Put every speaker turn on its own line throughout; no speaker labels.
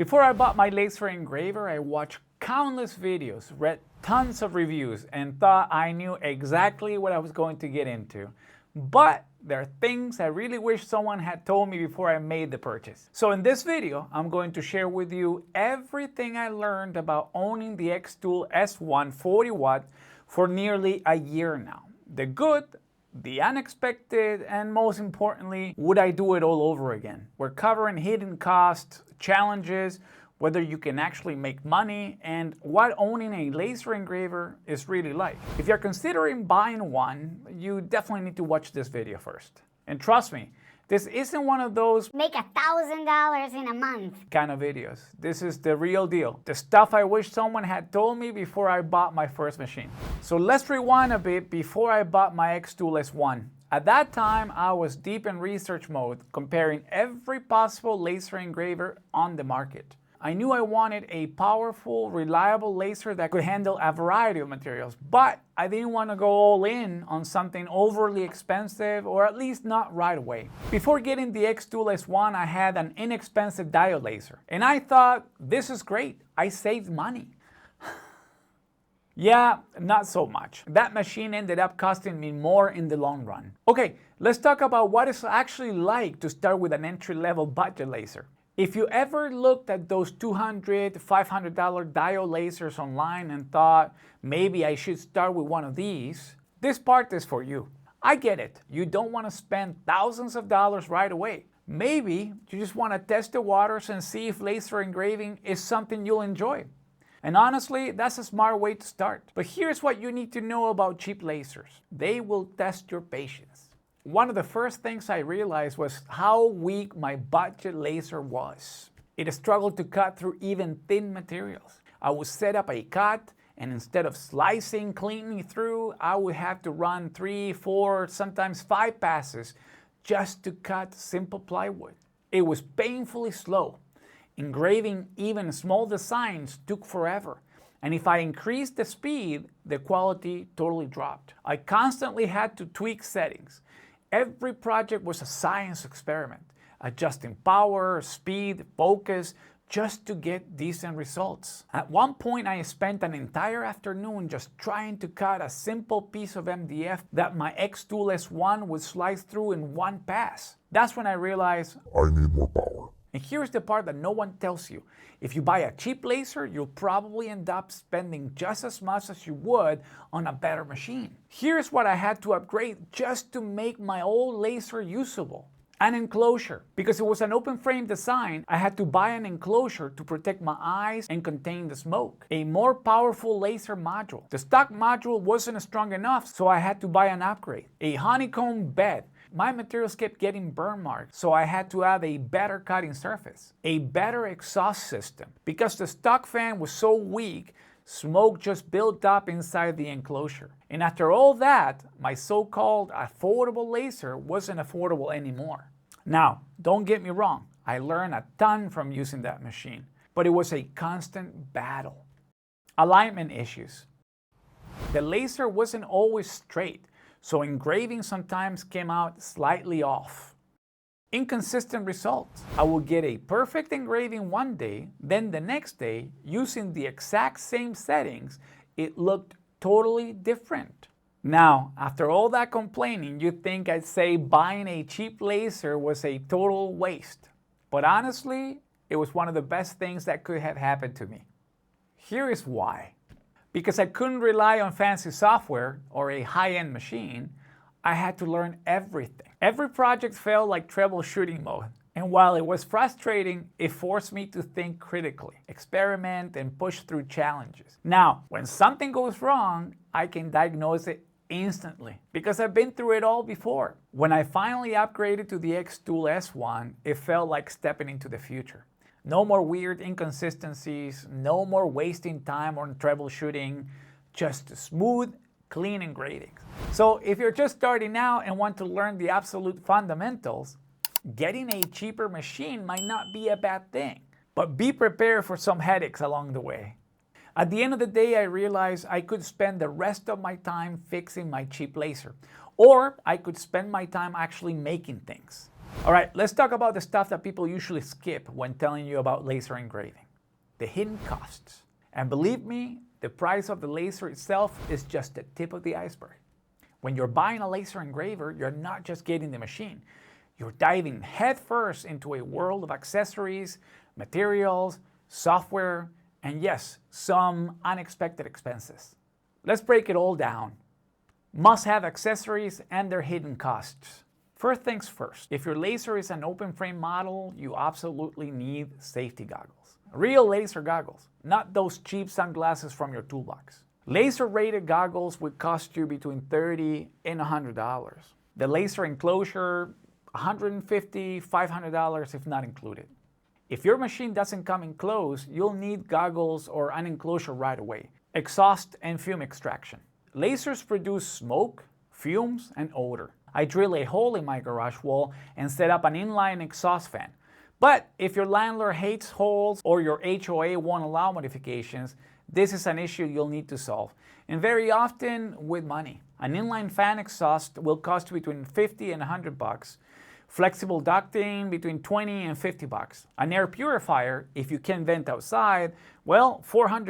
Before I bought my laser engraver, I watched countless videos, read tons of reviews, and thought I knew exactly what I was going to get into. But there are things I really wish someone had told me before I made the purchase. So in this video, I'm going to share with you everything I learned about owning the xTool S1 40 watt for nearly a year now. The good, the unexpected, and most importantly, would I do it all over again? We're covering hidden costs, challenges, whether you can actually make money, and what owning a laser engraver is really like. If you're considering buying one, you definitely need to watch this video first. And trust me, this isn't one of those
make $1,000 in a month
kind of videos. This is the real deal. The stuff I wish someone had told me before I bought my first machine. So let's rewind a bit before I bought my xTool S1. At that time, I was deep in research mode, comparing every possible laser engraver on the market. I knew I wanted a powerful, reliable laser that could handle a variety of materials, but I didn't want to go all in on something overly expensive, or at least not right away. Before getting the xTool S1, I had an inexpensive diode laser, and I thought, this is great, I saved money. Yeah, not so much. That machine ended up costing me more in the long run. Okay, let's talk about what it's actually like to start with an entry-level budget laser. If you ever looked at those $200, $500 diode lasers online and thought, maybe I should start with one of these, this part is for you. I get it. You don't want to spend thousands of dollars right away. Maybe you just want to test the waters and see if laser engraving is something you'll enjoy. And honestly, that's a smart way to start. But here's what you need to know about cheap lasers. They will test your patience. One of the first things I realized was how weak my budget laser was. It struggled to cut through even thin materials. I would set up a cut, and instead of slicing cleanly through, I would have to run 3, 4, sometimes 5 passes just to cut simple plywood. It was painfully slow. Engraving even small designs took forever. And if I increased the speed, the quality totally dropped. I constantly had to tweak settings. Every project was a science experiment, adjusting power, speed, focus, just to get decent results. At one point, I spent an entire afternoon just trying to cut a simple piece of MDF that my xTool S1 would slice through in one pass. That's when I realized
I need more power.
And here's the part that no one tells you. If you buy a cheap laser, you'll probably end up spending just as much as you would on a better machine. Here's what I had to upgrade just to make my old laser usable. An enclosure. Because it was an open frame design, I had to buy an enclosure to protect my eyes and contain the smoke. A more powerful laser module. The stock module wasn't strong enough, so I had to buy an upgrade. A honeycomb bed. My materials kept getting burn marks, so I had to add a better cutting surface. A better exhaust system. Because the stock fan was so weak, smoke just built up inside the enclosure. And after all that, my so-called affordable laser wasn't affordable anymore. Now, don't get me wrong, I learned a ton from using that machine, but it was a constant battle. Alignment issues. The laser wasn't always straight, so engraving sometimes came out slightly off. Inconsistent results. I would get a perfect engraving one day, then the next day, using the exact same settings, it looked totally different. Now, after all that complaining, you'd think I'd say buying a cheap laser was a total waste. But honestly, it was one of the best things that could have happened to me. Here is why. Because I couldn't rely on fancy software or a high-end machine, I had to learn everything. Every project felt like troubleshooting mode. And while it was frustrating, it forced me to think critically, experiment, and push through challenges. Now, when something goes wrong, I can diagnose it instantly because I've been through it all before. When I finally upgraded to the xTool S1, it felt like stepping into the future. No more weird inconsistencies, no more wasting time on troubleshooting, just smooth, clean engravings. So if you're just starting out and want to learn the absolute fundamentals, getting a cheaper machine might not be a bad thing, but be prepared for some headaches along the way. At the end of the day, I realized I could spend the rest of my time fixing my cheap laser, or I could spend my time actually making things. All right, let's talk about the stuff that people usually skip when telling you about laser engraving. The hidden costs. And believe me, the price of the laser itself is just the tip of the iceberg. When you're buying a laser engraver, you're not just getting the machine. You're diving headfirst into a world of accessories, materials, software, and yes, some unexpected expenses. Let's break it all down. Must-have accessories and their hidden costs. First things first, if your laser is an open frame model, you absolutely need safety goggles. Real laser goggles, not those cheap sunglasses from your toolbox. Laser-rated goggles would cost you between $30 and $100. The laser enclosure, $150, $500 if not included. If your machine doesn't come enclosed, you'll need goggles or an enclosure right away. Exhaust and fume extraction. Lasers produce smoke, fumes, and odor. I drill a hole in my garage wall and set up an inline exhaust fan. But if your landlord hates holes or your HOA won't allow modifications, this is an issue you'll need to solve, and very often with money. An inline fan exhaust will cost you between $50 and $100. Flexible ducting between $20 and $50. An air purifier, if you can vent outside, well, $400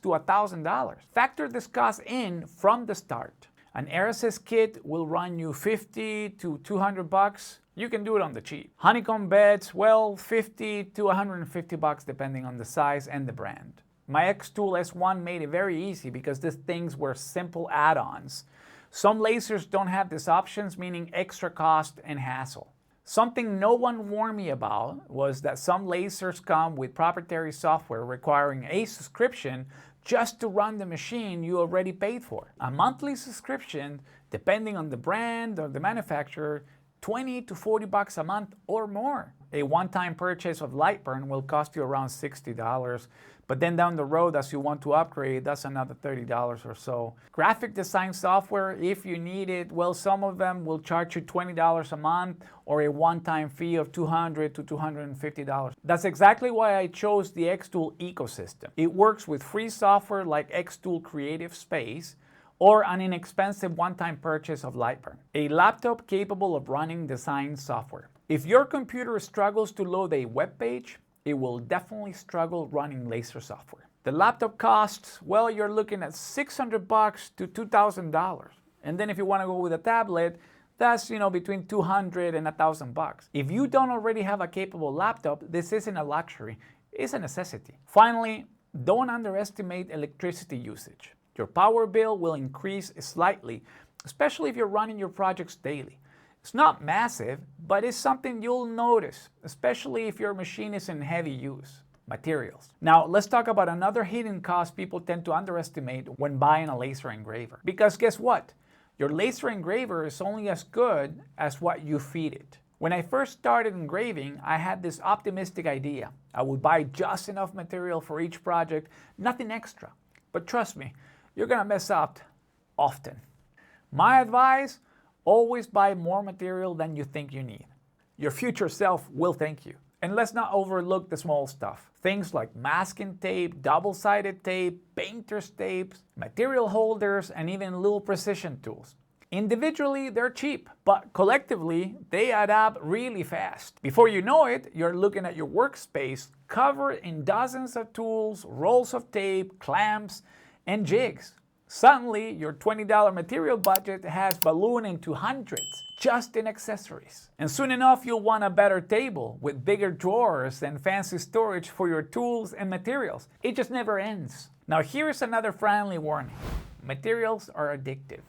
to $1,000. Factor this cost in from the start. An air assist kit will run you $50 to $200. You can do it on the cheap. Honeycomb beds, well, $50 to $150 depending on the size and the brand. My xTool S1 made it very easy because these things were simple add-ons. Some lasers don't have these options, meaning extra cost and hassle. Something no one warned me about was that some lasers come with proprietary software requiring a subscription just to run the machine you already paid for. A monthly subscription, depending on the brand or the manufacturer, $20 to $40 a month or more. A one-time purchase of Lightburn will cost you around $60, but then down the road, as you want to upgrade, that's another $30 or so. Graphic design software, if you need it, well, some of them will charge you $20 a month or a one-time fee of $200 to $250. That's exactly why I chose the xTool ecosystem. It works with free software like xTool Creative Space, or an inexpensive one-time purchase of Lightburn, a laptop capable of running design software. If your computer struggles to load a web page, it will definitely struggle running laser software. The laptop costs, well, you're looking at $600 to $2,000. And then if you want to go with a tablet, that's, between $200 and $1,000. If you don't already have a capable laptop, this isn't a luxury, it's a necessity. Finally, don't underestimate electricity usage. Your power bill will increase slightly, especially if you're running your projects daily. It's not massive, but it's something you'll notice, especially if your machine is in heavy use. Materials. Now, let's talk about another hidden cost people tend to underestimate when buying a laser engraver. Because guess what? Your laser engraver is only as good as what you feed it. When I first started engraving, I had this optimistic idea. I would buy just enough material for each project, nothing extra. But trust me, you're gonna mess up often. My advice, always buy more material than you think you need. Your future self will thank you. And let's not overlook the small stuff. Things like masking tape, double-sided tape, painter's tapes, material holders, and even little precision tools. Individually, they're cheap, but collectively, they add up really fast. Before you know it, you're looking at your workspace covered in dozens of tools, rolls of tape, clamps, and jigs. Suddenly, your $20 material budget has ballooned into hundreds just in accessories. And soon enough, you'll want a better table with bigger drawers and fancy storage for your tools and materials. It just never ends. Now here's another friendly warning. Materials are addictive.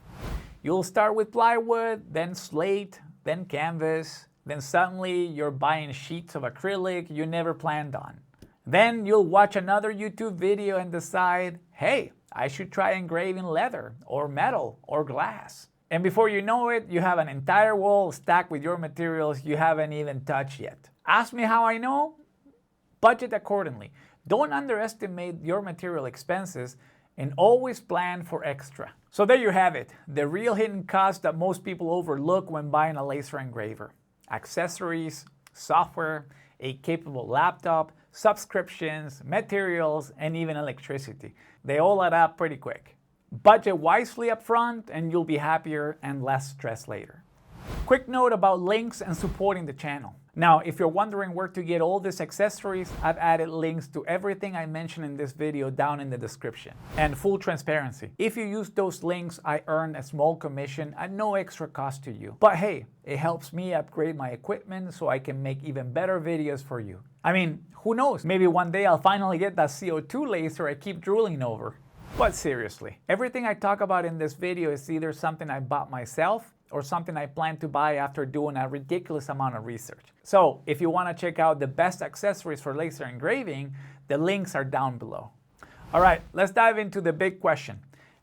You'll start with plywood, then slate, then canvas, then suddenly you're buying sheets of acrylic you never planned on. Then you'll watch another YouTube video and decide, hey, I should try engraving leather or metal or glass. And before you know it, you have an entire wall stacked with your materials you haven't even touched yet. Ask me how I know? Budget accordingly. Don't underestimate your material expenses and always plan for extra. So there you have it, the real hidden costs that most people overlook when buying a laser engraver. Accessories, software, a capable laptop, subscriptions, materials, and even electricity. They all add up pretty quick. Budget wisely up front and you'll be happier and less stressed later. Quick note about links and supporting the channel. Now, if you're wondering where to get all these accessories, I've added links to everything I mentioned in this video down in the description. And full transparency, if you use those links, I earn a small commission at no extra cost to you. But hey, it helps me upgrade my equipment so I can make even better videos for you. I mean, who knows? Maybe one day I'll finally get that CO2 laser I keep drooling over. But seriously, everything I talk about in this video is either something I bought myself or something I plan to buy after doing a ridiculous amount of research. So if you want to check out the best accessories for laser engraving, the links are down below. All right, let's dive into the big question.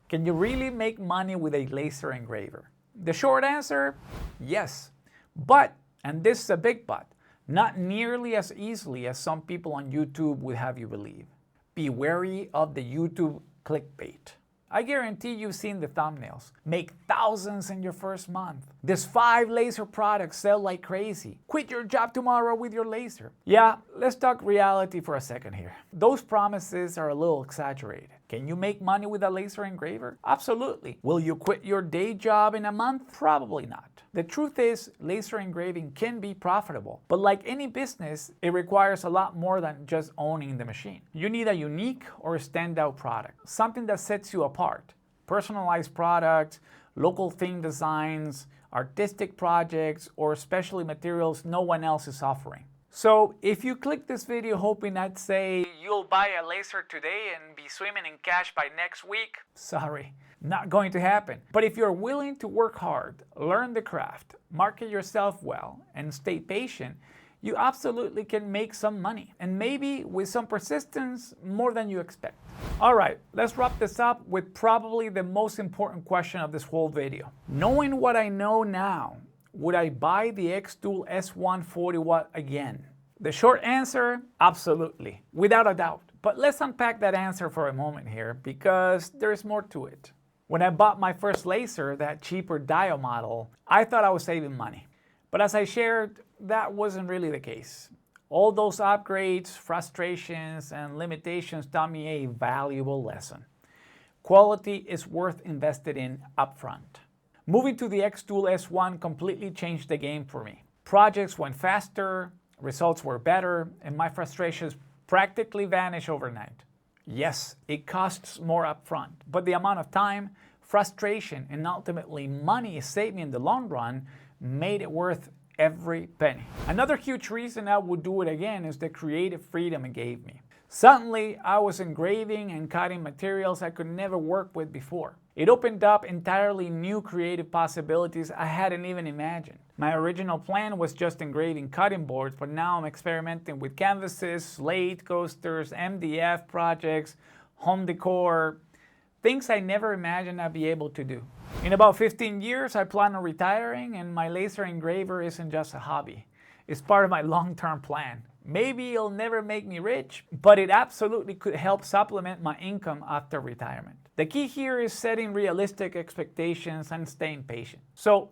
Can you really make money with a laser engraver? The short answer, yes. But, and this is a big but, not nearly as easily as some people on YouTube would have you believe. Be wary of the YouTube clickbait. I guarantee you've seen the thumbnails. Make thousands in your first month. These 5 laser products sell like crazy. Quit your job tomorrow with your laser. Yeah, let's talk reality for a second here. Those promises are a little exaggerated. Can you make money with a laser engraver? Absolutely. Will you quit your day job in a month? Probably not. The truth is, laser engraving can be profitable, but like any business, it requires a lot more than just owning the machine. You need a unique or standout product, something that sets you apart. Personalized products, local theme designs, artistic projects, or specialty materials no one else is offering. So if you click this video hoping I'd say you'll buy a laser today and be swimming in cash by next week, sorry, not going to happen. But if you're willing to work hard, learn the craft, market yourself well, and stay patient, you absolutely can make some money. And maybe with some persistence, more than you expect. All right, let's wrap this up with probably the most important question of this whole video. Knowing what I know now, would I buy the xTool S1 40W again? The short answer, absolutely, without a doubt. But let's unpack that answer for a moment here because there's more to it. When I bought my first laser, that cheaper Diode model, I thought I was saving money. But as I shared, that wasn't really the case. All those upgrades, frustrations, and limitations taught me a valuable lesson. Quality is worth invested in upfront. Moving to the xTool S1 completely changed the game for me. Projects went faster, results were better, and my frustrations practically vanished overnight. Yes, it costs more upfront, but the amount of time, frustration, and ultimately money it saved me in the long run made it worth every penny. Another huge reason I would do it again is the creative freedom it gave me. Suddenly, I was engraving and cutting materials I could never work with before. It opened up entirely new creative possibilities I hadn't even imagined. My original plan was just engraving cutting boards, but now I'm experimenting with canvases, slate coasters, MDF projects, home decor, things I never imagined I'd be able to do. In about 15 years, I plan on retiring, and my laser engraver isn't just a hobby. It's part of my long-term plan. Maybe it'll never make me rich, but it absolutely could help supplement my income after retirement. The key here is setting realistic expectations and staying patient. So,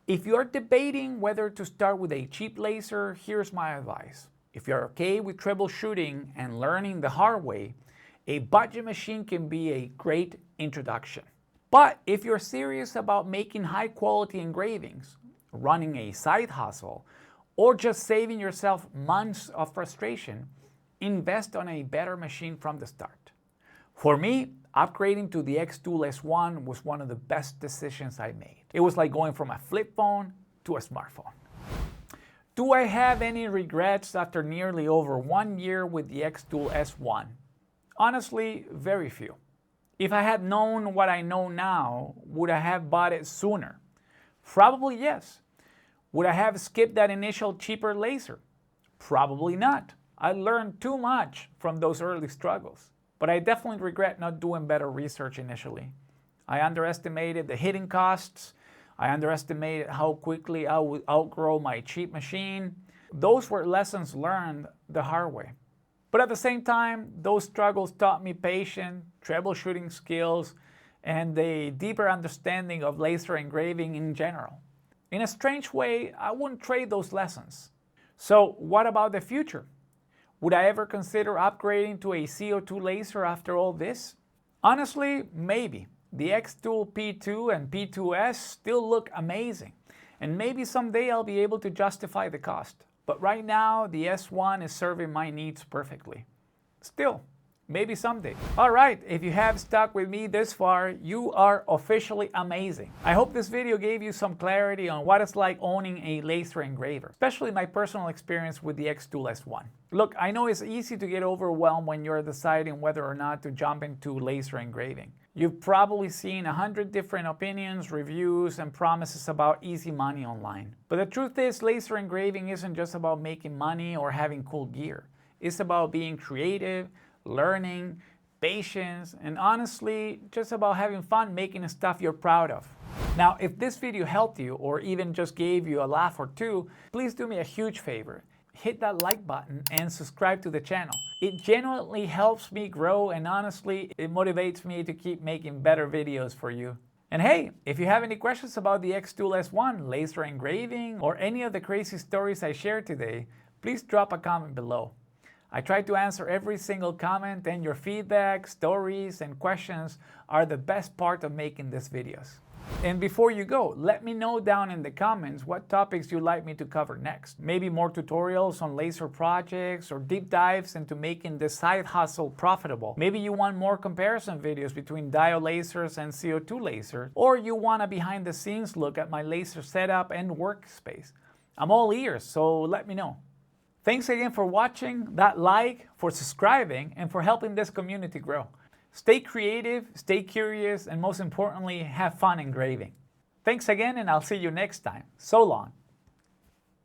if you're debating whether to start with a cheap laser, here's my advice. If you're okay with troubleshooting and learning the hard way, a budget machine can be a great introduction. But if you're serious about making high-quality engravings, running a side hustle, or just saving yourself months of frustration, invest on a better machine from the start. For me, upgrading to the xTool S1 was one of the best decisions I made. It was like going from a flip phone to a smartphone. Do I have any regrets after nearly over 1 year with the xTool S1? Honestly, very few. If I had known what I know now, would I have bought it sooner? Probably yes. Would I have skipped that initial cheaper laser? Probably not. I learned too much from those early struggles. But I definitely regret not doing better research initially. I underestimated the hidden costs. I underestimated how quickly I would outgrow my cheap machine. Those were lessons learned the hard way. But at the same time, those struggles taught me patience, troubleshooting skills, and a deeper understanding of laser engraving in general. In a strange way, I wouldn't trade those lessons. So what about the future? Would I ever consider upgrading to a CO2 laser after all this? Honestly, maybe. The xTool P2 and P2S still look amazing, And maybe someday I'll be able to justify the cost. But right now, the S1 is serving my needs perfectly. Still, maybe someday. All right, if you have stuck with me this far, you are officially amazing. I hope this video gave you some clarity on what it's like owning a laser engraver, especially my personal experience with the xTool S1. Look, I know it's easy to get overwhelmed when you're deciding whether or not to jump into laser engraving. You've probably seen 100 different opinions, reviews, and promises about easy money online. But the truth is, laser engraving isn't just about making money or having cool gear. It's about being creative, learning, patience, and honestly, just about having fun making stuff you're proud of. Now, if this video helped you or even just gave you a laugh or two, please do me a huge favor. Hit that like button and subscribe to the channel. It genuinely helps me grow, and honestly, it motivates me to keep making better videos for you. And hey, if you have any questions about the xTool S1, laser engraving, or any of the crazy stories I shared today, please drop a comment below. I try to answer every single comment, and your feedback, stories, and questions are the best part of making these videos. And before you go, let me know down in the comments what topics you'd like me to cover next. Maybe more tutorials on laser projects or deep dives into making this side hustle profitable. Maybe you want more comparison videos between diode lasers and CO2 lasers, or you want a behind the scenes look at my laser setup and workspace. I'm all ears, so let me know. Thanks again for watching, that like, for subscribing, and for helping this community grow. Stay creative, stay curious, and most importantly, have fun engraving. Thanks again, and I'll see you next time. So long.